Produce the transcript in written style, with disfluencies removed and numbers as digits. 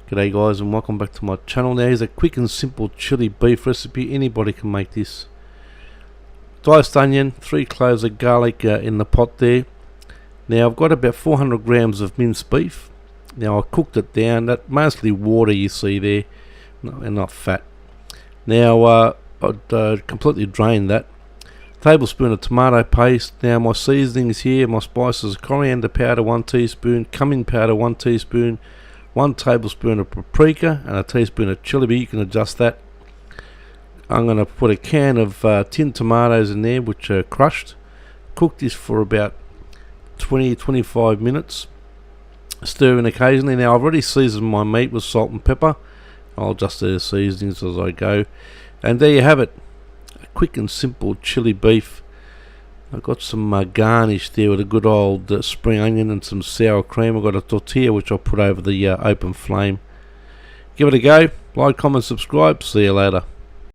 G'day guys, and welcome back to my channel. Now here's a quick and simple chili beef recipe. Anybody can make this. Diced onion, 3 cloves of garlic in the pot there. Now I've got about 400 grams of minced beef. Now I cooked it down. That mostly water you see there, and not fat. Now I'd completely drained that. Tablespoon of tomato paste. Now my seasonings here, my spices: coriander powder 1 teaspoon, cumin powder 1 teaspoon, 1 tablespoon of paprika, and a teaspoon of chilli, but you can adjust that. I'm going to put a can of tinned tomatoes in there, which are crushed. Cook this for about 20-25 minutes, stirring occasionally. Now I've already seasoned my meat with salt and pepper. I'll adjust the seasonings as I go. And there you have it, a quick and simple chili beef. I've got some garnish there with a good old spring onion and some sour cream. I've got a tortilla which I'll put over the open flame. Give it a go. Like, comment, subscribe. See you later.